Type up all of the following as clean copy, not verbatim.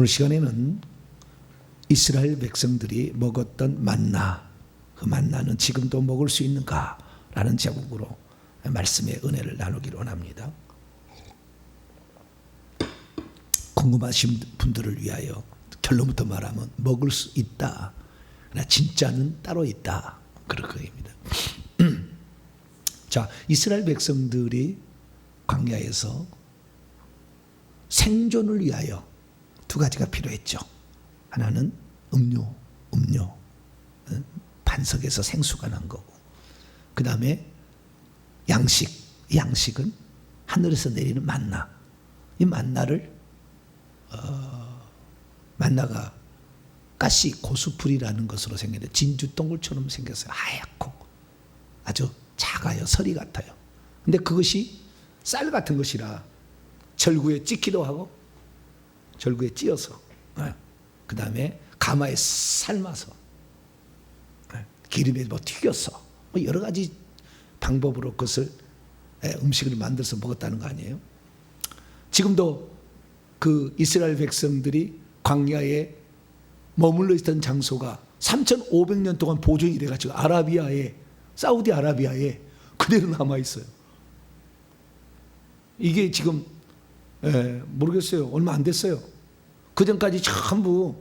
오늘 시간에는 이스라엘 백성들이 먹었던 만나, 그 만나는 지금도 먹을 수 있는가? 라는 제목으로 말씀의 은혜를 나누기를 원합니다. 궁금하신 분들을 위하여 결론부터 말하면 먹을 수 있다. 그러나 진짜는 따로 있다. 그럴 거입니다. 자, 이스라엘 백성들이 광야에서 생존을 위하여 두 가지가 필요했죠. 하나는 음료, 반석에서 생수가 난 거고, 그 다음에 양식, 이 양식은 하늘에서 내리는 만나. 이 만나를 만나가 가시 고수풀이라는 것으로 생겼는데 진주 동굴처럼 생겼어요. 하얗고 아주 작아요. 서리 같아요. 근데 그것이 쌀 같은 것이라 절구에 찢기도 하고 절구에 찧어서 그 다음에 가마에 삶아서 기름에 튀겨서 여러 가지 방법으로 그것을 음식을 만들어서 먹었다는 거 아니에요? 지금도 그 이스라엘 백성들이 광야에 머물러 있던 장소가 3,500년 동안 보존이 돼가지고 아라비아에, 사우디아라비아에 그대로 남아 있어요. 이게 지금 모르겠어요. 얼마 안 됐어요. 그 전까지 전부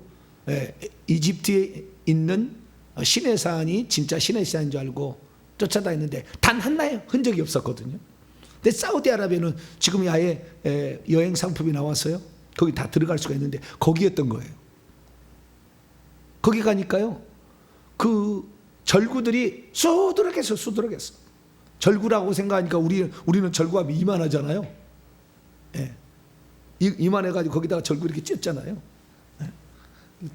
이집트에 있는 시내산이 진짜 시내산인 줄 알고 쫓아다녔는데 단 하나의 흔적이 없었거든요. 근데 사우디아라비아는 지금 아예 여행 상품이 나왔어요. 거기 다 들어갈 수가 있는데 거기였던 거예요. 거기 가니까요, 그 절구들이 수두룩했어. 절구라고 생각하니까 우리는 절구하면 이만하잖아요. 이만해가지고 거기다가 절구 이렇게 찢었잖아요.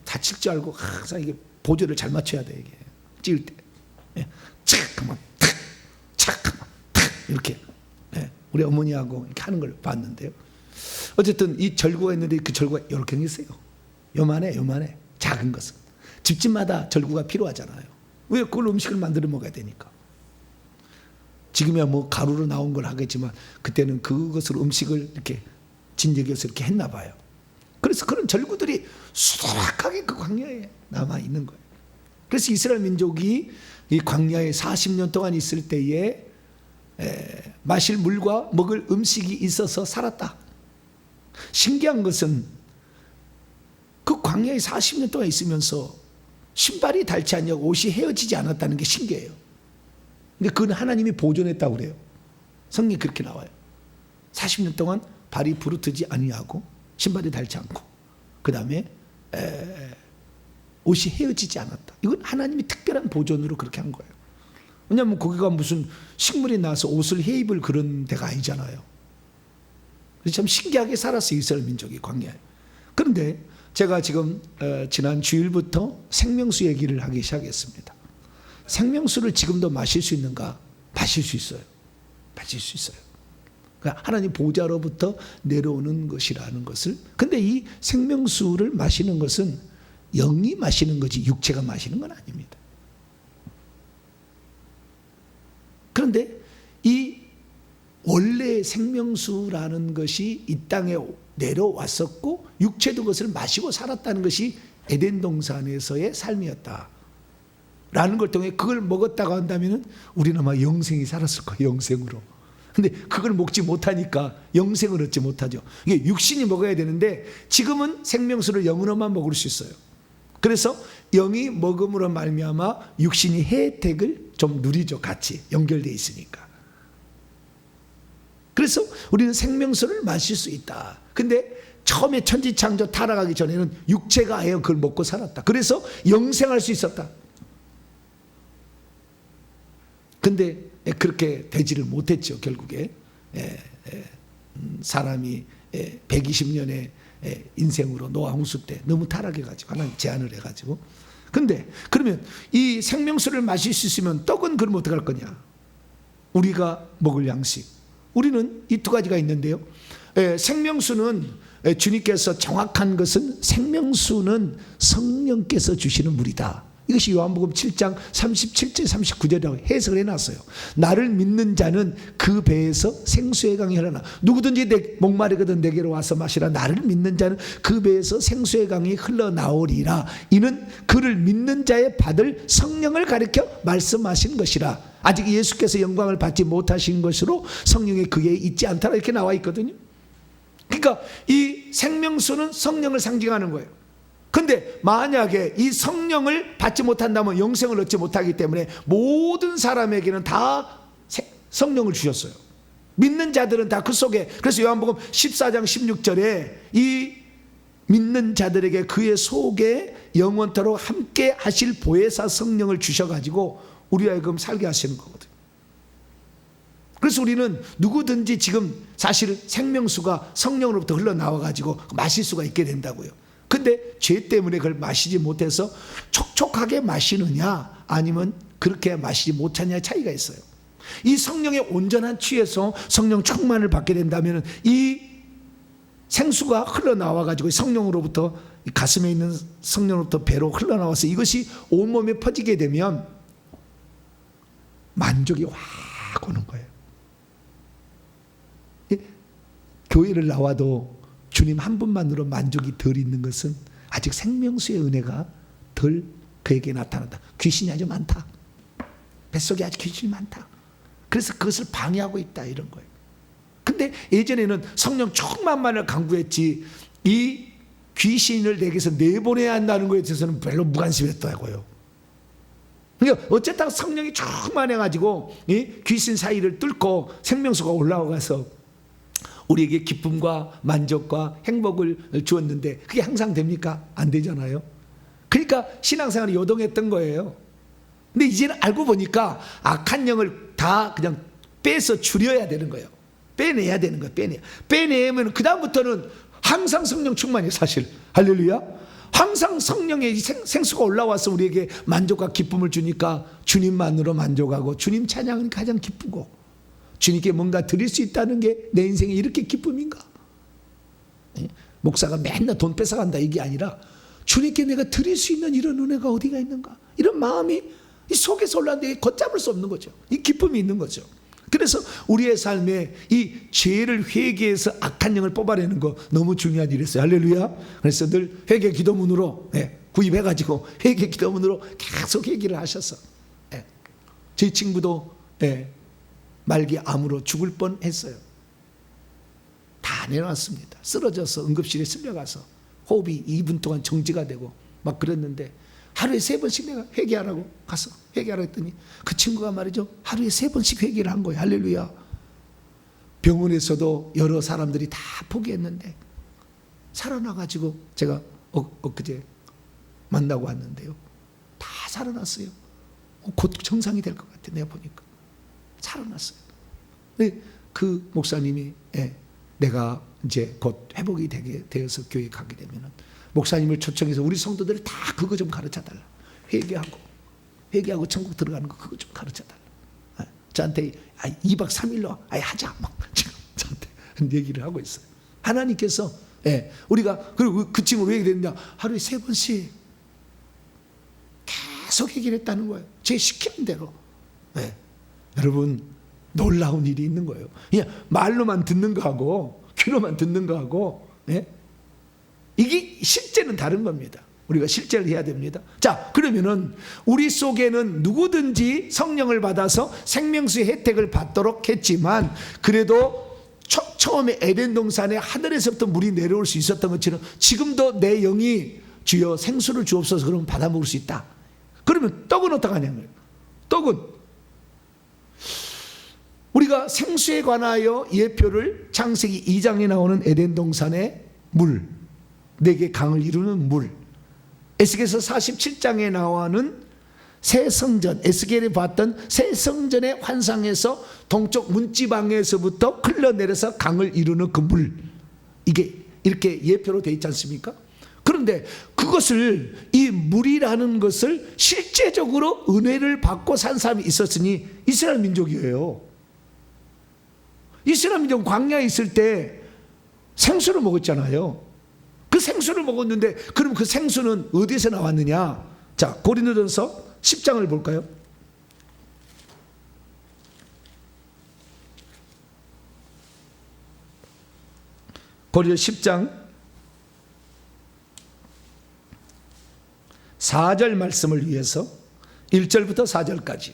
다칠 줄 알고 항상 이게 보조를 잘 맞춰야 돼, 이게 찢을 때. 착하면 이렇게 우리 어머니하고 이렇게 하는 걸 봤는데요. 어쨌든 이 절구가 있는데 그 절구가 이렇게 있어요. 요만해. 작은 것은 집집마다 절구가 필요하잖아요. 왜? 그걸 음식을 만들어 먹어야 되니까. 지금이야 뭐 가루로 나온 걸 하겠지만 그때는 그것으로 음식을 이렇게 진흙에서 이렇게 했나 봐요. 그래서 그런 절구들이 수락하게 그 광야에 남아 있는 거예요. 그래서 이스라엘 민족이 이 광야에 40년 동안 있을 때에 마실 물과 먹을 음식이 있어서 살았다. 신기한 것은 그 광야에 40년 동안 있으면서 신발이 닳지 않냐고 옷이 헤어지지 않았다는 게 신기해요. 근데 그건 하나님이 보존했다고 그래요. 성경이 그렇게 나와요. 40년 동안 발이 부르트지 아니하고 신발이 닳지 않고 그 다음에 옷이 헤어지지 않았다. 이건 하나님이 특별한 보존으로 그렇게 한 거예요. 왜냐하면 거기가 무슨 식물이 나서 옷을 해입을 그런 데가 아니잖아요. 그래서 참 신기하게 살았어요, 이스라엘 민족이 광야에. 그런데 제가 지금 지난 주일부터 생명수 얘기를 하기 시작했습니다. 생명수를 지금도 마실 수 있는가? 마실 수 있어요. 그러니까 하나님 보좌로부터 내려오는 것이라는 것을. 근데 이 생명수를 마시는 것은 영이 마시는 거지 육체가 마시는 건 아닙니다. 그런데 이 원래 생명수라는 것이 이 땅에 내려왔었고 육체도 그것을 마시고 살았다는 것이 에덴 동산에서의 삶이었다 라는 걸 통해 그걸 먹었다고 한다면 우리는 아마 영생이 살았을 거예요. 영생으로. 근데 그걸 먹지 못하니까 영생을 얻지 못하죠. 이게 육신이 먹어야 되는데 지금은 생명수를 영으로만 먹을 수 있어요. 그래서 영이 먹음으로 말미암아 육신이 혜택을 좀 누리죠. 같이 연결되어 있으니까. 그래서 우리는 생명수를 마실 수 있다. 근데 처음에 천지창조 타락하기 전에는 육체가 아예 그걸 먹고 살았다. 그래서 영생할 수 있었다. 근데 그렇게 되지를 못했죠. 결국에 사람이 120년의 인생으로 노아 홍수 때 너무 타락해가지고 하나님 제한을 해가지고. 근데 그러면 이 생명수를 마실 수 있으면 떡은 그럼 어떻게 할 거냐? 우리가 먹을 양식. 우리는 이 두 가지가 있는데요. 생명수는 주님께서 정확한 것은 생명수는 성령께서 주시는 물이다. 이것이 요한복음 7장 37절 39절이라고 해석을 해놨어요. 나를 믿는 자는 그 배에서 생수의 강이 흘러나. 누구든지 목마르거든 내게로 와서 마시라. 나를 믿는 자는 그 배에서 생수의 강이 흘러나오리라. 이는 그를 믿는 자의 받을 성령을 가리켜 말씀하신 것이라. 아직 예수께서 영광을 받지 못하신 것으로 성령이 그에 있지 않다라 이렇게 나와 있거든요. 그러니까 이 생명수는 성령을 상징하는 거예요. 근데 만약에 이 성령을 받지 못한다면 영생을 얻지 못하기 때문에 모든 사람에게는 다 성령을 주셨어요. 믿는 자들은 다 그 속에. 그래서 요한복음 14장 16절에 이 믿는 자들에게 그의 속에 영원토록 함께 하실 보혜사 성령을 주셔가지고 우리 하여금 살게 하시는 거거든요. 그래서 우리는 누구든지 지금 사실은 생명수가 성령으로부터 흘러나와가지고 마실 수가 있게 된다고요. 근데 죄 때문에 그걸 마시지 못해서 촉촉하게 마시느냐 아니면 그렇게 마시지 못하느냐의 차이가 있어요. 이 성령의 온전한 취해서 성령 충만을 받게 된다면 이 생수가 흘러나와가지고 성령으로부터 가슴에 있는 성령으로부터 배로 흘러나와서 이것이 온몸에 퍼지게 되면 만족이 확 오는 거예요. 교회를 나와도 주님 한 분만으로 만족이 덜 있는 것은 아직 생명수의 은혜가 덜 그에게 나타난다. 귀신이 아주 많다. 뱃속에 아주 귀신이 많다. 그래서 그것을 방해하고 있다 이런 거예요. 근데 예전에는 성령 충만만을 강구했지 이 귀신을 내게서 내보내야 한다는 것에 대해서는 별로 무관심했다고요. 그러니까 어쨌든 성령이 충만해가지고 귀신 사이를 뚫고 생명수가 올라와서 우리에게 기쁨과 만족과 행복을 주었는데 그게 항상 됩니까? 안 되잖아요. 그러니까 신앙생활이 요동했던 거예요. 근데 이제는 알고 보니까 악한 영을 다 그냥 빼서 줄여야 되는 거예요. 빼내야 되는 거예요. 빼내면 그 다음부터는 항상 성령 충만이에요. 사실 할렐루야. 항상 성령의 생수가 올라와서 우리에게 만족과 기쁨을 주니까 주님만으로 만족하고 주님 찬양은 가장 기쁘고 주님께 뭔가 드릴 수 있다는 게 내 인생에 이렇게 기쁨인가? 목사가 맨날 돈 뺏어간다 이게 아니라 주님께 내가 드릴 수 있는 이런 은혜가 어디가 있는가? 이런 마음이 이 속에서 올라왔는데 걷잡을 수 없는 거죠. 이 기쁨이 있는 거죠. 그래서 우리의 삶에 이 죄를 회개해서 악한 영을 뽑아내는 거 너무 중요한 일이었어요. 할렐루야. 그래서 늘 회개 기도문으로 구입해가지고 회개 기도문으로 계속 회개를 하셔서 저희 친구도 말기 암으로 죽을 뻔했어요. 다 내놨습니다. 쓰러져서 응급실에 실려가서 호흡이 2분 동안 정지가 되고 막 그랬는데 하루에 3번씩 내가 회개하라고 가서 회개하라고 했더니 그 친구가 말이죠 하루에 3번씩 회개를 한 거예요. 할렐루야. 병원에서도 여러 사람들이 다 포기했는데 살아나가지고 제가 엊그제 만나고 왔는데요 다 살아났어요. 곧 정상이 될 것 같아. 내가 보니까 살아났어요. 근데 그 목사님이 내가 이제 곧 회복이 되어서 교회 가게 되면은 목사님을 초청해서 우리 성도들 다 그거 좀 가르쳐 달라. 회개하고 천국 들어가는 거 그거 좀 가르쳐 달라. 저한테 2박 3일로 하자 막 지금 저한테 얘기를 하고 있어요. 하나님께서 우리가 그리고 그 친구 왜 됐냐 하루에 3번씩 계속 얘기를 했다는 거예요. 제 시키는 대로. 여러분 놀라운 일이 있는 거예요. 그냥 말로만 듣는 거하고 귀로만 듣는 거하고 이게 실제는 다른 겁니다. 우리가 실제를 해야 됩니다. 자, 그러면은 우리 속에는 누구든지 성령을 받아서 생명수의 혜택을 받도록 했지만 그래도 처음에 에덴 동산에 하늘에서부터 물이 내려올 수 있었던 것처럼 지금도 내 영이 주여 생수를 주옵소서 그러면 받아 먹을 수 있다. 그러면 떡은 어떡하냐고요. 떡은 우리가 생수에 관하여 예표를 창세기 2장에 나오는 에덴 동산의 물, 4개 강을 이루는 물, 에스겔서 47장에 나오는 새 성전, 에스겔이 봤던 새 성전의 환상에서 동쪽 문지방에서부터 흘러내려서 강을 이루는 그 물, 이게 이렇게 예표로 되어 있지 않습니까? 그런데 그것을 이 물이라는 것을 실제적으로 은혜를 받고 산 사람이 있었으니 이스라엘 민족이에요. 이스라엘 민족 광야에 있을 때 생수를 먹었잖아요. 그 생수를 먹었는데 그럼 그 생수는 어디서 나왔느냐? 자, 고린도전서 10장을 볼까요? 고린도 10장 4절 말씀을 위해서 1절부터 4절까지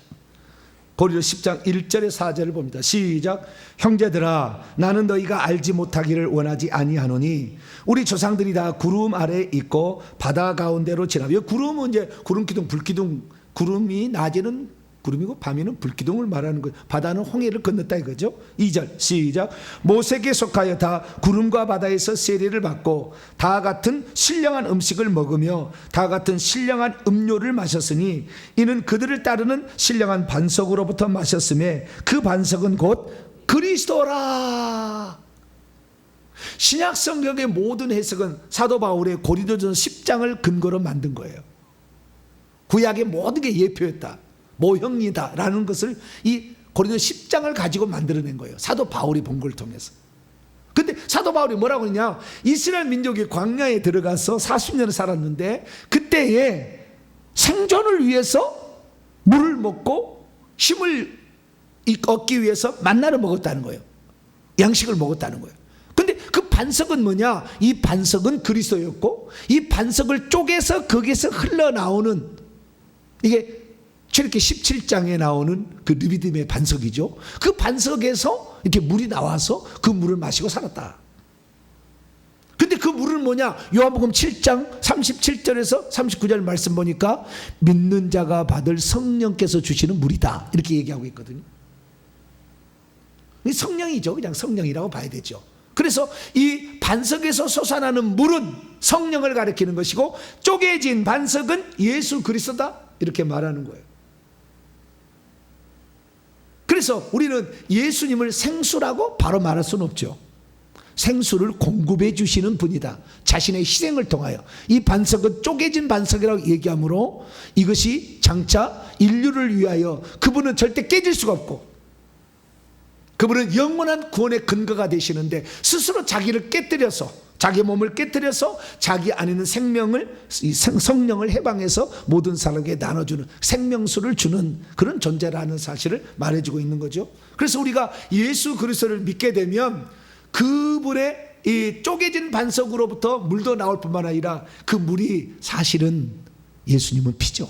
고린도 10장 1절에 4절을 봅니다. 시작. 형제들아, 나는 너희가 알지 못하기를 원하지 아니하노니 우리 조상들이 다 구름 아래 있고 바다 가운데로 지나며, 구름은 이제 구름기둥, 불기둥, 구름이 낮에는 구름이고 밤에는 불기둥을 말하는 거예요. 바다는 홍해를 건넜다 이거죠. 2절 시작. 모세에게 속하여 다 구름과 바다에서 세례를 받고 다 같은 신령한 음식을 먹으며 다 같은 신령한 음료를 마셨으니 이는 그들을 따르는 신령한 반석으로부터 마셨음에 그 반석은 곧 그리스도라. 신약 성경의 모든 해석은 사도 바울의 고린도전서 10장을 근거로 만든 거예요. 구약의 모든 게 예표였다, 모형이다 라는 것을 이 고린도 10장을 가지고 만들어낸 거예요. 사도 바울이 본 걸 통해서. 근데 사도 바울이 뭐라고 했냐, 이스라엘 민족이 광야에 들어가서 40년을 살았는데 그때에 생존을 위해서 물을 먹고 힘을 얻기 위해서 만나를 먹었다는 거예요. 양식을 먹었다는 거예요. 근데 그 반석은 뭐냐, 이 반석은 그리스도였고 이 반석을 쪼개서 거기에서 흘러나오는, 이게 출애굽기 17장에 나오는 그 르비딤의 반석이죠. 그 반석에서 이렇게 물이 나와서 그 물을 마시고 살았다. 근데 그 물은 뭐냐, 요한복음 7장 37절에서 39절 말씀 보니까 믿는 자가 받을 성령께서 주시는 물이다 이렇게 얘기하고 있거든요. 성령이죠. 그냥 성령이라고 봐야 되죠. 그래서 이 반석에서 솟아나는 물은 성령을 가리키는 것이고 쪼개진 반석은 예수 그리스도다 이렇게 말하는 거예요. 그래서 우리는 예수님을 생수라고 바로 말할 수는 없죠. 생수를 공급해 주시는 분이다. 자신의 희생을 통하여. 이 반석은 쪼개진 반석이라고 얘기하므로 이것이 장차 인류를 위하여, 그분은 절대 깨질 수가 없고 그분은 영원한 구원의 근거가 되시는데 스스로 자기를 깨뜨려서, 자기 몸을 깨뜨려서 자기 안에 있는 생명을, 성령을 해방해서 모든 사람에게 나눠주는, 생명수를 주는 그런 존재라는 사실을 말해주고 있는 거죠. 그래서 우리가 예수 그리스도를 믿게 되면 그분의 이 쪼개진 반석으로부터 물도 나올 뿐만 아니라 그 물이 사실은 예수님은 피죠.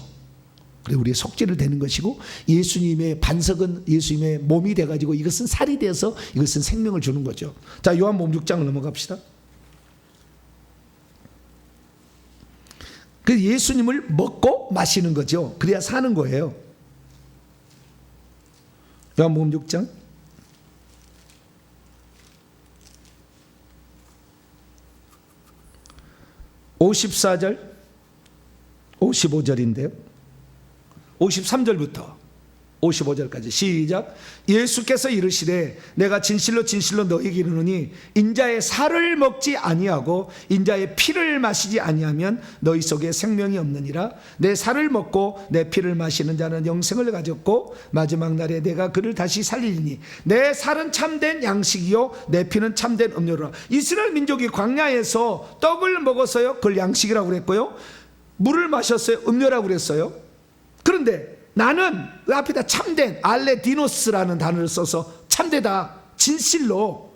그래 우리의 속죄를 되는 것이고, 예수님의 반석은 예수님의 몸이 돼가지고 이것은 살이 되어서 이것은 생명을 주는 거죠. 자, 요한복음 6장을 넘어갑시다. 그 예수님을 먹고 마시는 거죠. 그래야 사는 거예요. 요한복음 6장 54절 55절인데요 53절부터 55절까지 시작. 예수께서 이르시되 내가 진실로 진실로 너희에게 이르노니 인자의 살을 먹지 아니하고 인자의 피를 마시지 아니하면 너희 속에 생명이 없느니라. 내 살을 먹고 내 피를 마시는 자는 영생을 가졌고 마지막 날에 내가 그를 다시 살리리니 내 살은 참된 양식이요 내 피는 참된 음료라. 이스라엘 민족이 광야에서 떡을 먹었어요. 그걸 양식이라고 그랬고요, 물을 마셨어요. 음료라고 그랬어요. 그런데 나는 그 앞에다 참된, 알레디노스라는 단어를 써서 참되다, 진실로,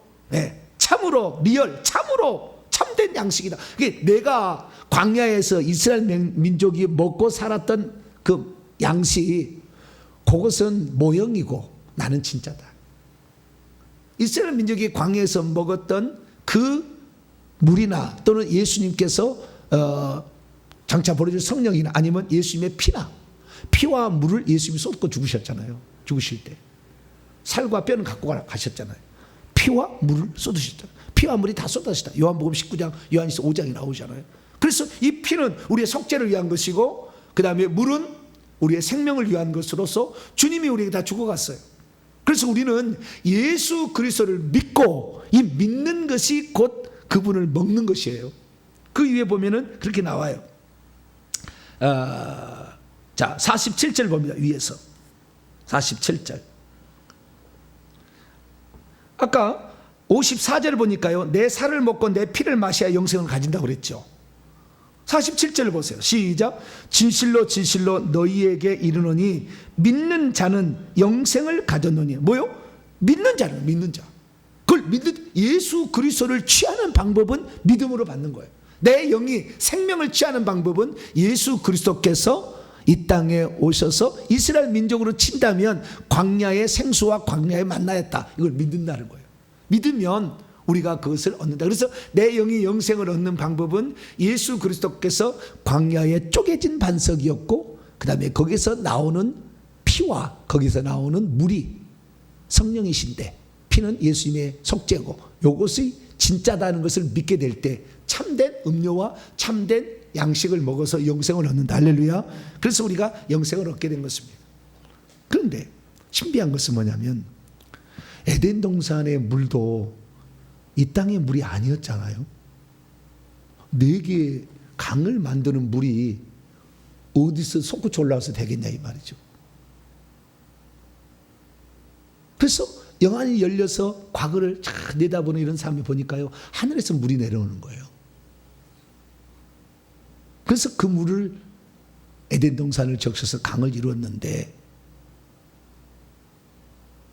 참으로, 리얼, 참으로 참된 양식이다. 이게 내가 광야에서 이스라엘 민족이 먹고 살았던 그 양식, 그것은 모형이고 나는 진짜다. 이스라엘 민족이 광야에서 먹었던 그 물이나 또는 예수님께서 장차 보내줄 성령이나 아니면 예수님의 피나, 피와 물을 예수님이 쏟고 죽으셨잖아요. 죽으실 때 살과 뼈는 갖고 가셨잖아요. 피와 물을 쏟으셨잖아요. 피와 물이 다 쏟아지다. 요한복음 19장, 요한일서 5장이 나오잖아요. 그래서 이 피는 우리의 속죄를 위한 것이고 그 다음에 물은 우리의 생명을 위한 것으로서 주님이 우리에게 다 죽어갔어요. 그래서 우리는 예수 그리스도를 믿고, 이 믿는 것이 곧 그분을 먹는 것이에요. 그 위에 보면은 그렇게 나와요. 자, 47절 봅니다. 위에서 47절. 아까 54절 보니까요, 내 살을 먹고 내 피를 마셔야 영생을 가진다고 그랬죠. 47절 보세요. 시작. 진실로 진실로 너희에게 이르노니 믿는 자는 영생을 가졌노니. 뭐요? 믿는 자는, 믿는 자. 그걸 믿는, 예수 그리스도를 취하는 방법은 믿음으로 받는 거예요. 내 영이 생명을 취하는 방법은 예수 그리스도께서 이 땅에 오셔서 이스라엘 민족으로 친다면 광야의 생수와 광야의 만나였다. 이걸 믿는다는 거예요. 믿으면 우리가 그것을 얻는다. 그래서 내 영이 영생을 얻는 방법은 예수 그리스도께서 광야에 쪼개진 반석이었고, 그 다음에 거기서 나오는 피와 거기서 나오는 물이 성령이신데, 피는 예수님의 속죄고 이것이 진짜다는 것을 믿게 될 때 참된 음료와 참된 양식을 먹어서 영생을 얻는다. 할렐루야. 그래서 우리가 영생을 얻게 된 것입니다. 그런데 신비한 것은 뭐냐면 에덴 동산의 물도 이 땅의 물이 아니었잖아요. 4개의 강을 만드는 물이 어디서 솟구쳐 올라와서 되겠냐 이 말이죠. 그래서 영안이 열려서 과거를 쫙 내다보는 이런 사람이 보니까요, 하늘에서 물이 내려오는 거예요. 그래서 그 물을 에덴 동산을 적셔서 강을 이루었는데,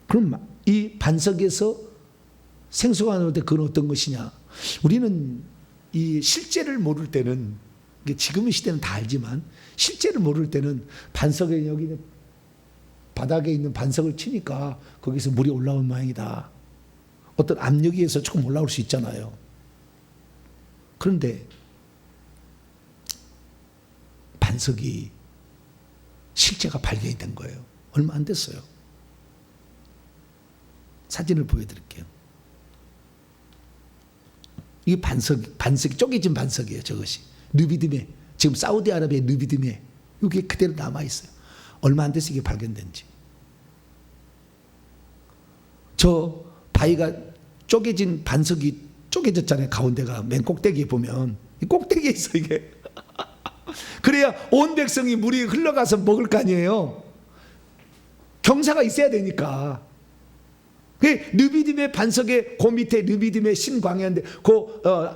그럼 이 반석에서 생수가 나올 때 그건 어떤 것이냐? 우리는 이 실제를 모를 때는, 지금의 시대는 다 알지만 실제를 모를 때는 반석에 여기 바닥에 있는 반석을 치니까 거기서 물이 올라온 모양이다. 어떤 압력에 의해서 조금 올라올 수 있잖아요. 그런데 반석이 실제가 발견이 된 거예요. 얼마 안 됐어요. 사진을 보여드릴게요. 이 반석이 쪼개진 반석이에요. 저것이 르비딤에, 지금 사우디아라비아 르비딤에 이게 그대로 남아있어요. 얼마 안 돼서 이게 발견된 지. 저 바위가 쪼개진 반석이 쪼개졌잖아요. 가운데가 맨 꼭대기에 보면 이 꼭대기에 있어 이게. 그래야 온 백성이 물이 흘러가서 먹을 거 아니에요. 경사가 있어야 되니까. 르비딤의 반석의 그 밑에 르비딤의 신광야인데,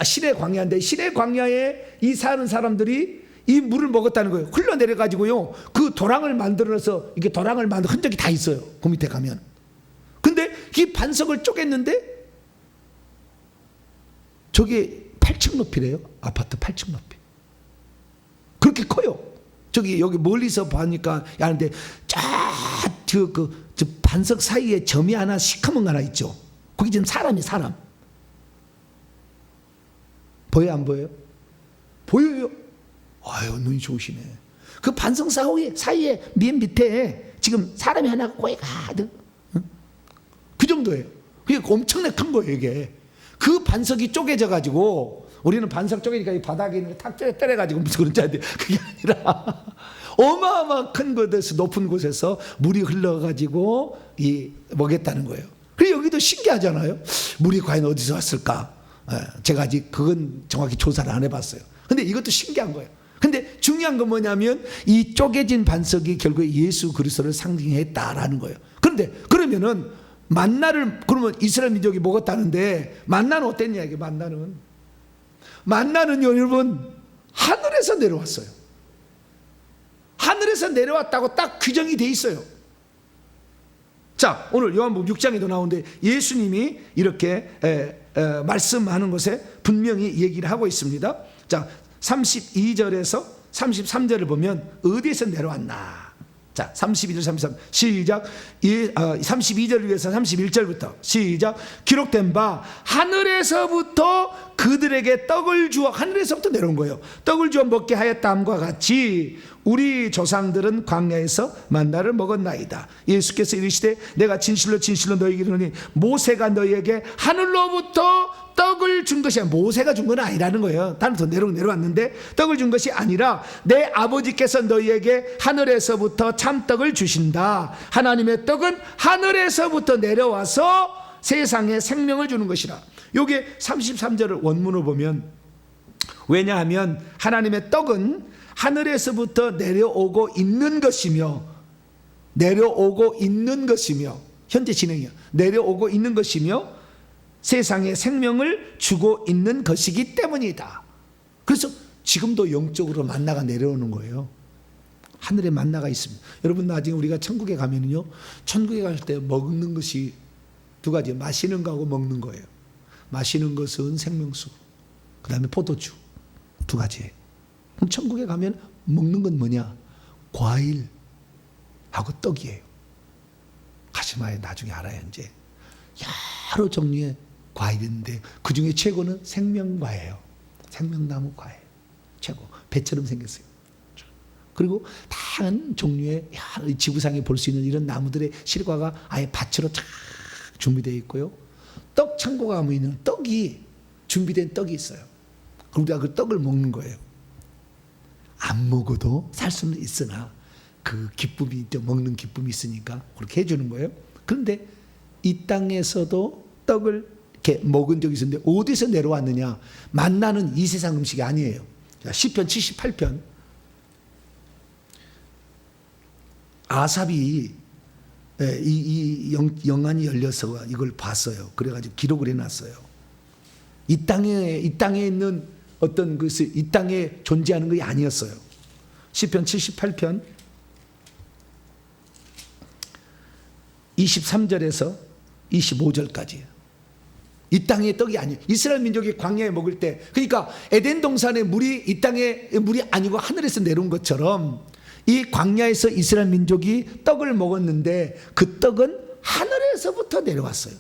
신의 광야인데, 신의 광야에 이 사는 사람들이 이 물을 먹었다는 거예요. 흘러내려 가지고요, 그 도랑을 만들어서 이게 도랑을 만든 흔적이 다 있어요. 그 밑에 가면. 근데 이 반석을 쪼갰는데 저게 8층 높이래요. 아파트 8층 높이. 그렇게 커요. 저기 여기 멀리서 보니까 야는데 저 반석 사이에 점이 하나 시커먼 거 하나 있죠. 거기 지금 사람. 보여요, 안 보여요? 보여요. 아유, 눈이 좋으시네. 그 반석 사이에 맨 밑에 지금 사람이 하나 거의 가득. 그 정도예요. 그게 엄청나게 큰 거예요, 이게. 그 반석이 쪼개져 가지고, 우리는 반석 쪼개니까 이 바닥에 있는 거 탁 때려가지고 무슨 그런지 아는데, 그게 아니라 어마어마한 큰 곳에서, 높은 곳에서 물이 흘러가지고 먹였다는 거예요. 그래, 여기도 신기하잖아요. 물이 과연 어디서 왔을까? 제가 아직 그건 정확히 조사를 안 해봤어요. 근데 이것도 신기한 거예요. 근데 중요한 건 뭐냐면 이 쪼개진 반석이 결국에 예수 그리스도를 상징했다라는 거예요. 그런데 그러면은 만나를 그러면 이스라엘 민족이 먹었다는데, 만나는 어땠냐 이게. 만나는요 여러분, 하늘에서 내려왔어요. 하늘에서 내려왔다고 딱 규정이 돼 있어요. 자, 오늘 요한복음 6장에도 나오는데 예수님이 이렇게 말씀하는 것에 분명히 얘기를 하고 있습니다. 자, 32절에서 33절을 보면 어디에서 내려왔나. 자, 32절 33 시작. 32절을 위해서 31절부터 시작. 기록된 바 하늘에서부터 그들에게 떡을 주어, 하늘에서부터 내려온 거예요. 떡을 주어 먹게 하였다함과 같이 우리 조상들은 광야에서 만나를 먹었나이다. 예수께서 이르시되 내가 진실로 진실로 너희에게 이르노니 모세가 너희에게 하늘로부터 떡을 준 것이 아니라, 모세가 준 건 아니라는 거예요. 다른 더 내려왔는데 떡을 준 것이 아니라 내 아버지께서 너희에게 하늘에서부터 참떡을 주신다. 하나님의 떡은 하늘에서부터 내려와서 세상에 생명을 주는 것이라. 요게 33절을 원문을 보면, 왜냐하면 하나님의 떡은 하늘에서부터 내려오고 있는 것이며 현재 진행이요. 내려오고 있는 것이며 세상에 생명을 주고 있는 것이기 때문이다. 그래서 지금도 영적으로 만나가 내려오는 거예요. 하늘에 만나가 있습니다. 여러분 나중에 우리가 천국에 가면은요, 천국에 갈 때 먹는 것이 두 가지, 마시는 거하고 먹는 거예요. 마시는 것은 생명수, 그 다음에 포도주, 두 가지예요. 그럼 천국에 가면 먹는 건 뭐냐? 과일하고 떡이에요. 가시마에 나중에 알아요. 이제 여러 종류의 과일인데 그 중에 최고는 생명과예요. 생명나무 과예요. 최고. 배처럼 생겼어요. 그리고 다양한 종류의 지구상에 볼 수 있는 이런 나무들의 실과가 아예 밭으로 쫙 준비되어 있고요. 떡 창고가 가면 떡이 준비된 떡이 있어요. 우리가 그 떡을 먹는 거예요. 안 먹어도 살 수는 있으나 그 기쁨이 있죠. 먹는 기쁨이 있으니까 그렇게 해주는 거예요. 그런데 이 땅에서도 떡을 이렇게 먹은 적이 있었는데 어디서 내려왔느냐? 만나는 이 세상 음식이 아니에요. 시편 78편 아삽이 이 영안이 열려서 이걸 봤어요. 그래가지고 기록을 해놨어요. 이 땅에 있는 어떤 것이 이 땅에 존재하는 것이 아니었어요. 시편 78편 23절에서 25절까지. 이 땅의 떡이 아니에요. 이스라엘 민족이 광야에 먹을 때, 그러니까 에덴 동산의 물이 이 땅의 물이 아니고 하늘에서 내려온 것처럼 이 광야에서 이스라엘 민족이 떡을 먹었는데 그 떡은 하늘에서부터 내려왔어요.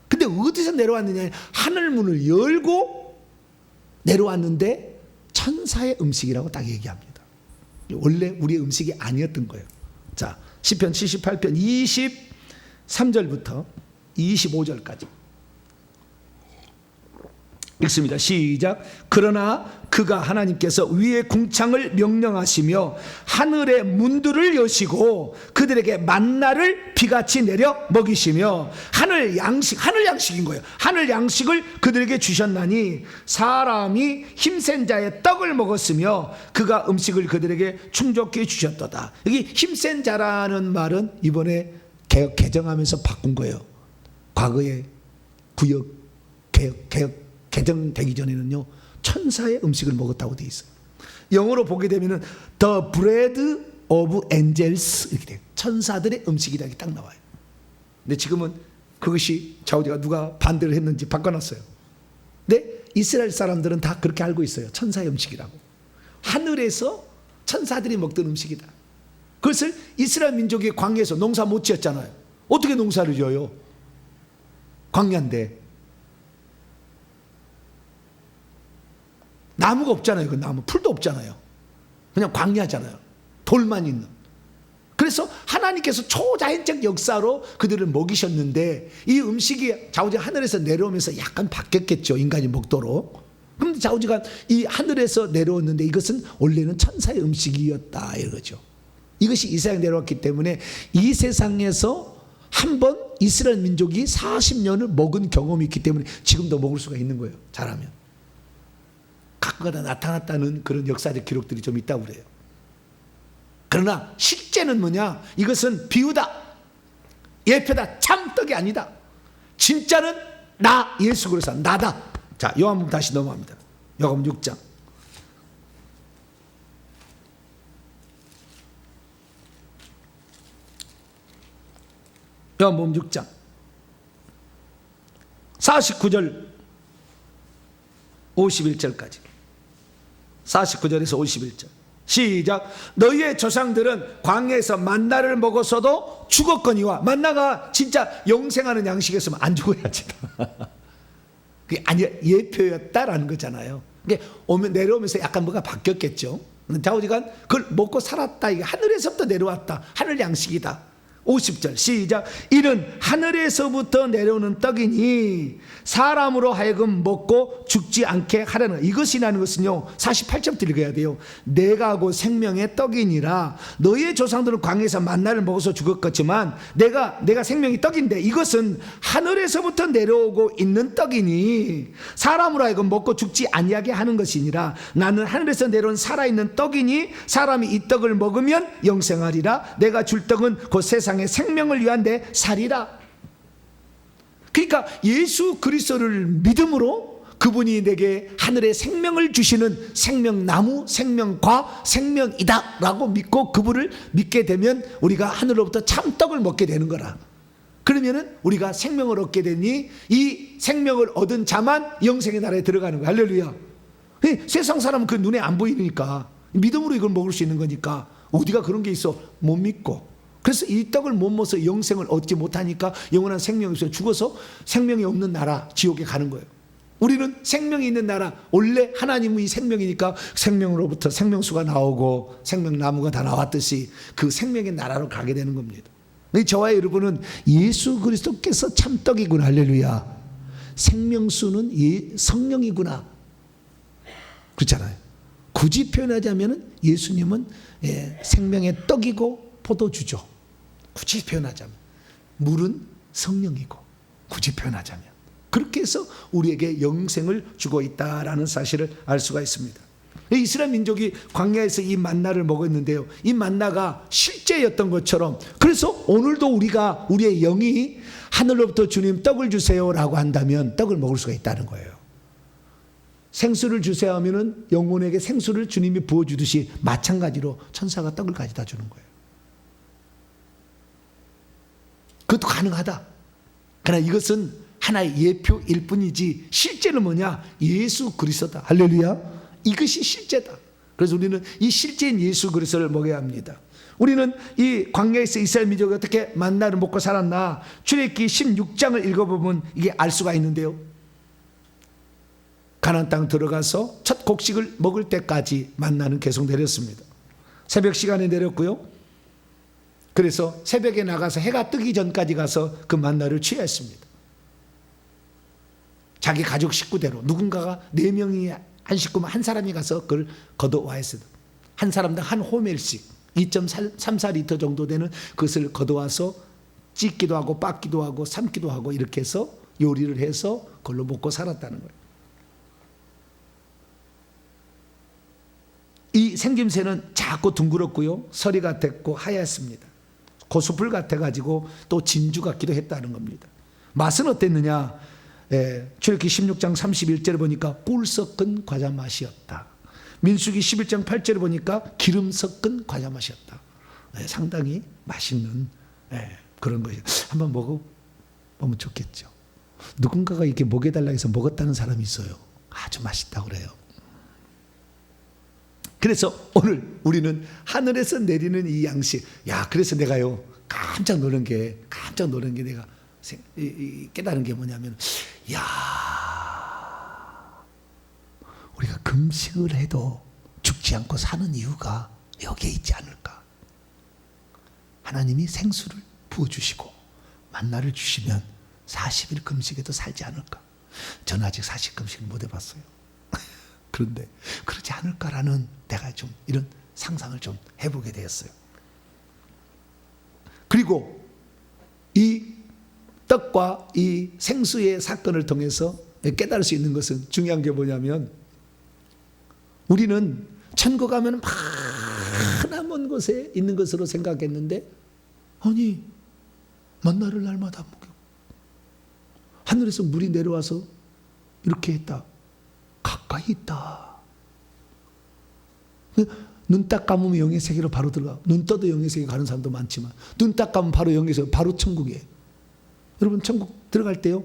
근데 어디서 내려왔느냐? 하늘 문을 열고 내려왔는데 천사의 음식이라고 딱 얘기합니다. 원래 우리의 음식이 아니었던 거예요. 자, 시편 78편 23절부터 25절까지 읽습니다. 시작. 그러나 그가 하나님께서 위의 궁창을 명령하시며 하늘의 문들을 여시고 그들에게 만나를 비같이 내려 먹이시며 하늘 양식인 거예요. 하늘 양식을 그들에게 주셨나니 사람이 힘센 자의 떡을 먹었으며 그가 음식을 그들에게 충족히 주셨도다. 여기 힘센 자라는 말은 이번에 개정하면서 바꾼 거예요. 과거에 개정되기 전에는요, 천사의 음식을 먹었다고 되어 있어요. 영어로 보게 되면은 The bread of angels 이렇게 돼요. 천사들의 음식이다 이렇게 딱 나와요. 근데 지금은 그것이 좌우지가 누가 반대를 했는지 바꿔놨어요. 근데 이스라엘 사람들은 다 그렇게 알고 있어요. 천사의 음식이라고. 하늘에서 천사들이 먹던 음식이다. 그것을 이스라엘 민족이 광야에서 농사 못 지었잖아요. 어떻게 농사를 지어요? 광야인데. 나무가 없잖아요. 그 나무 풀도 없잖아요. 그냥 광야잖아요. 돌만 있는. 그래서 하나님께서 초자연적 역사로 그들을 먹이셨는데 이 음식이 좌우지가 하늘에서 내려오면서 약간 바뀌었겠죠. 인간이 먹도록. 그런데 좌우지가 이 하늘에서 내려왔는데 이것은 원래는 천사의 음식이었다 이거죠. 이것이 이 세상에 내려왔기 때문에 이 세상에서 한번 이스라엘 민족이 40년을 먹은 경험이 있기 때문에 지금도 먹을 수가 있는 거예요. 잘하면. 가끔가다 나타났다는 그런 역사적 기록들이 좀 있다고 그래요. 그러나 실제는 뭐냐? 이것은 비유다, 예표다, 참떡이 아니다. 진짜는 나 예수 그리스도 나다. 자, 요한복음 다시 넘어갑니다. 요한복음 6장. 요한복음 6장 49절 51절까지. 49절에서 51절 시작. 너희의 조상들은 광야에서 만나를 먹었어도 죽었거니와. 만나가 진짜 영생하는 양식이었으면 안 죽어야지. 그게 아니 예표였다라는 거잖아요. 그게 내려오면서 약간 뭐가 바뀌었겠죠. 좌우지간 그걸 먹고 살았다. 이게 하늘에서부터 내려왔다. 하늘 양식이다. 50절 시작. 이는 하늘에서부터 내려오는 떡이니 사람으로 하여금 먹고 죽지 않게 하려는. 이것이라는 것은요 48절부터 읽어야 돼요. 내가 하고 생명의 떡이니라. 너희의 조상들은 광야에서 만나를 먹어서 죽었겠지만 내가 생명의 떡인데 이것은 하늘에서부터 내려오고 있는 떡이니 사람으로 하여금 먹고 죽지 아니하게 하는 것이니라. 나는 하늘에서 내려온 살아있는 떡이니 사람이 이 떡을 먹으면 영생하리라. 내가 줄 떡은 곧 세상의 생명을 위한 내 살이라. 그러니까 예수 그리스도를 믿음으로 그분이 내게 하늘의 생명을 주시는 생명나무, 생명과 생명이다 라고 믿고 그분을 믿게 되면 우리가 하늘로부터 참떡을 먹게 되는 거라. 그러면은 우리가 생명을 얻게 되니 이 생명을 얻은 자만 영생의 나라에 들어가는 거야. 할렐루야. 세상 사람은 그 눈에 안 보이니까 믿음으로 이걸 먹을 수 있는 거니까 어디가 그런 게 있어? 못 믿고. 그래서 이 떡을 못 먹어서 영생을 얻지 못하니까 영원한 생명이 없어요. 죽어서 생명이 없는 나라 지옥에 가는 거예요. 우리는 생명이 있는 나라, 원래 하나님이 생명이니까 생명으로부터 생명수가 나오고 생명나무가 다 나왔듯이 그 생명의 나라로 가게 되는 겁니다. 저와 여러분은 예수 그리스도께서 참떡이구나. 할렐루야. 생명수는 성령이구나. 그렇잖아요. 굳이 표현하자면 예수님은 생명의 떡이고 포도주죠. 굳이 표현하자면 물은 성령이고, 굳이 표현하자면 그렇게 해서 우리에게 영생을 주고 있다라는 사실을 알 수가 있습니다. 이스라엘 민족이 광야에서 이 만나를 먹었는데요, 이 만나가 실제였던 것처럼, 그래서 오늘도 우리의 영이 하늘로부터 주님 떡을 주세요라고 한다면 떡을 먹을 수가 있다는 거예요. 생수를 주세요 하면은 영혼에게 생수를 주님이 부어주듯이 마찬가지로 천사가 떡을 가져다 주는 거예요. 그것도 가능하다. 그러나 이것은 하나의 예표일 뿐이지 실제는 뭐냐? 예수 그리스도다. 할렐루야. 이것이 실제다. 그래서 우리는 이 실제인 예수 그리스도를 먹어야 합니다. 우리는 이 광야에서 이스라엘 민족이 어떻게 만나를 먹고 살았나, 출애굽기 16장을 읽어보면 이게 알 수가 있는데요, 가나안 땅 들어가서 첫 곡식을 먹을 때까지 만나는 계속 내렸습니다. 새벽 시간에 내렸고요. 그래서 새벽에 나가서 해가 뜨기 전까지 가서 그 만나를 취했습니다. 자기 가족 식구대로 누군가가 4명이 한 식구만 한 사람이 가서 그걸 걷어와야 했어요. 한 사람당 한 호멜씩 2.34리터 정도 되는 그것을 걷어와서 찢기도 하고 빻기도 하고 삶기도 하고 이렇게 해서 요리를 해서 그걸로 먹고 살았다는 거예요. 이 생김새는 작고 둥그렇고요, 서리 같았고 하얗습니다. 고수풀 같아가지고 또 진주 같기도 했다는 겁니다. 맛은 어땠느냐? 출애굽기 16장 31절에 보니까 꿀 섞은 과자 맛이었다. 민수기 11장 8절에 보니까 기름 섞은 과자 맛이었다. 상당히 맛있는 그런 것이. 한번 먹어보면 좋겠죠. 누군가가 이렇게 먹여달라고 해서 먹었다는 사람이 있어요. 아주 맛있다고 그래요. 그래서 오늘 우리는 하늘에서 내리는 이 양식, 그래서 내가요 깜짝 놀란 게 내가 깨달은 게 뭐냐면, 우리가 금식을 해도 죽지 않고 사는 이유가 여기에 있지 않을까. 하나님이 생수를 부어주시고 만나를 주시면 40일 금식해도 살지 않을까. 저는 아직 40일 금식을 못 해봤어요. 그런데 그러지 않을까라는 내가 좀 이런 상상을 좀 해보게 되었어요. 그리고 이 떡과 이 생수의 사건을 통해서 깨달을 수 있는 것은, 중요한 게 뭐냐면, 우리는 천국 가면 많은 곳에 있는 것으로 생각했는데, 아니 만나를 날마다 먹여, 하늘에서 물이 내려와서 이렇게 했다. 가까이 있다. 눈 딱 감으면 영의 세계로 바로 들어가. 눈 떠도 영의 세계 가는 사람도 많지만 눈 딱 감으면 바로 영의 세계, 바로 천국이에요. 여러분 천국 들어갈 때요,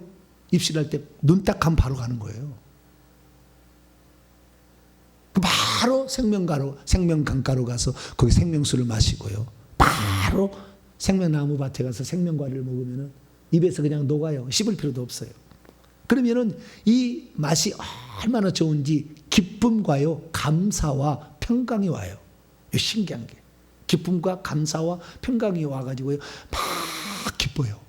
입실할 때 눈 딱 감으면 바로 가는 거예요. 바로 생명강가로 가서 거기 생명수를 마시고요, 바로 생명나무 밭에 가서 생명과를 먹으면 입에서 그냥 녹아요. 씹을 필요도 없어요. 그러면은 이 맛이 얼마나 좋은지 기쁨과요 감사와 평강이 와요. 신기한 게, 기쁨과 감사와 평강이 와가지고요 막 기뻐요.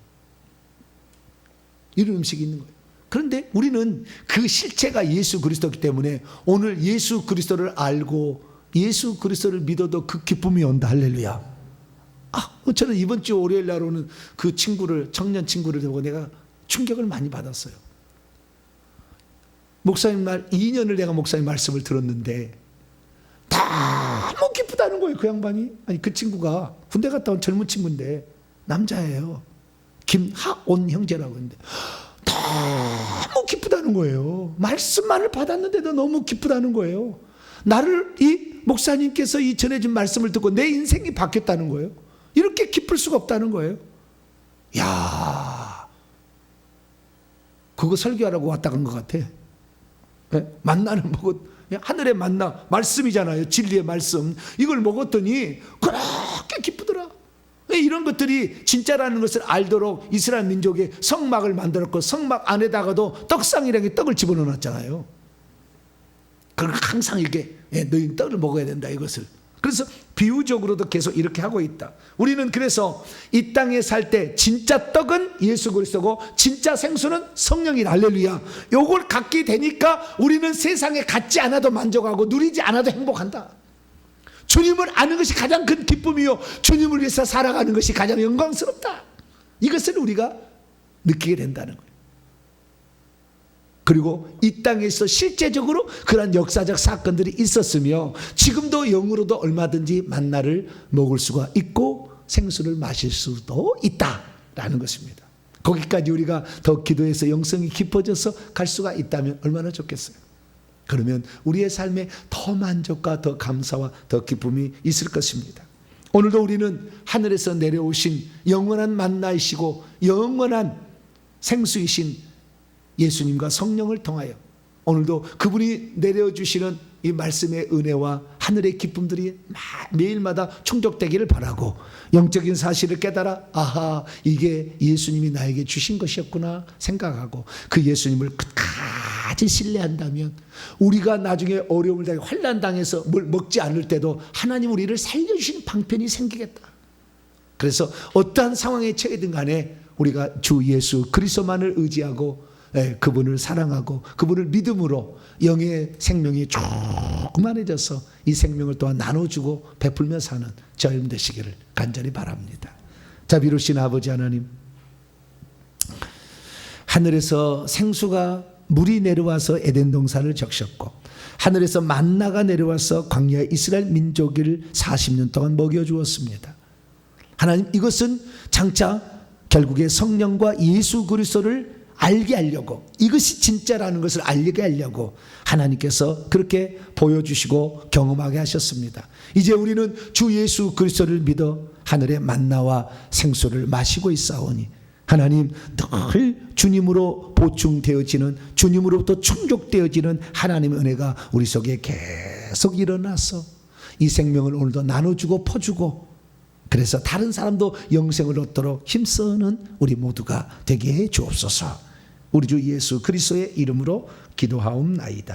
이런 음식이 있는 거예요. 그런데 우리는 그 실체가 예수 그리스도이기 때문에 오늘 예수 그리스도를 알고 예수 그리스도를 믿어도 그 기쁨이 온다. 할렐루야. 저는 이번 주 월요일 날 오는 그 청년 친구를 보고 내가 충격을 많이 받았어요. 목사님 2년을 내가 목사님 말씀을 들었는데 너무 기쁘다는 거예요. 그 양반이. 아니 그 친구가 군대 갔다 온 젊은 친구인데 남자예요. 김하온 형제라고 했는데 너무 너무 기쁘다는 거예요. 말씀만을 받았는데도 너무 기쁘다는 거예요. 나를 이 목사님께서 이 전해진 말씀을 듣고 내 인생이 바뀌었다는 거예요. 이렇게 기쁠 수가 없다는 거예요. 야, 그거 설교하라고 왔다 간 것 같아. 네? 만나는 먹었, 하늘의 만나, 말씀이잖아요. 진리의 말씀. 이걸 먹었더니 그렇게 기쁘더라. 이런 것들이 진짜라는 것을 알도록 이스라엘 민족의 성막을 만들었고, 성막 안에다가도 떡상이라는 떡을 집어넣었잖아요. 그러니까 항상 이렇게 너희는 떡을 먹어야 된다, 이것을. 그래서 비유적으로도 계속 이렇게 하고 있다. 우리는 그래서 이 땅에 살 때 진짜 떡은 예수 그리스도고 진짜 생수는 성령이다. 할렐루야. 요걸 갖게 되니까 우리는 세상에 갖지 않아도 만족하고 누리지 않아도 행복한다. 주님을 아는 것이 가장 큰 기쁨이요, 주님을 위해서 살아가는 것이 가장 영광스럽다. 이것을 우리가 느끼게 된다는 거예요. 그리고 이 땅에서 실제적으로 그런 역사적 사건들이 있었으며 지금도 영으로도 얼마든지 만나를 먹을 수가 있고 생수를 마실 수도 있다라는 것입니다. 거기까지 우리가 더 기도해서 영성이 깊어져서 갈 수가 있다면 얼마나 좋겠어요. 그러면 우리의 삶에 더 만족과 더 감사와 더 기쁨이 있을 것입니다. 오늘도 우리는 하늘에서 내려오신 영원한 만나이시고 영원한 생수이신 예수님과 성령을 통하여 오늘도 그분이 내려주시는 이 말씀의 은혜와 하늘의 기쁨들이 매일마다 충족되기를 바라고, 영적인 사실을 깨달아 아하, 이게 예수님이 나에게 주신 것이었구나 생각하고 그 예수님을 끝까지 신뢰한다면 우리가 나중에 어려움을 당해 환난 당해서 뭘 먹지 않을 때도 하나님 우리를 살려주시는 방편이 생기겠다. 그래서 어떠한 상황에 처해든 간에 우리가 주 예수 그리스도만을 의지하고 그분을 사랑하고 그분을 믿음으로 영의 생명이 충만해져서 이 생명을 또한 나눠주고 베풀며 사는 저희들 되시기를 간절히 바랍니다. 자비로우신 아버지 하나님, 하늘에서 생수가 물이 내려와서 에덴 동산을 적셨고 하늘에서 만나가 내려와서 광야의 이스라엘 민족을 40년 동안 먹여주었습니다. 하나님, 이것은 장차 결국에 성령과 예수 그리스도를 알게 하려고, 이것이 진짜라는 것을 알게 하려고 하나님께서 그렇게 보여주시고 경험하게 하셨습니다. 이제 우리는 주 예수 그리스도를 믿어 하늘의 만나와 생수를 마시고 있사오니 하나님, 늘 주님으로 보충되어지는, 주님으로부터 충족되어지는 하나님의 은혜가 우리 속에 계속 일어나서 이 생명을 오늘도 나눠주고 퍼주고, 그래서 다른 사람도 영생을 얻도록 힘쓰는 우리 모두가 되게 해 주옵소서. 우리 주 예수 그리스도의 이름으로 기도하옵나이다.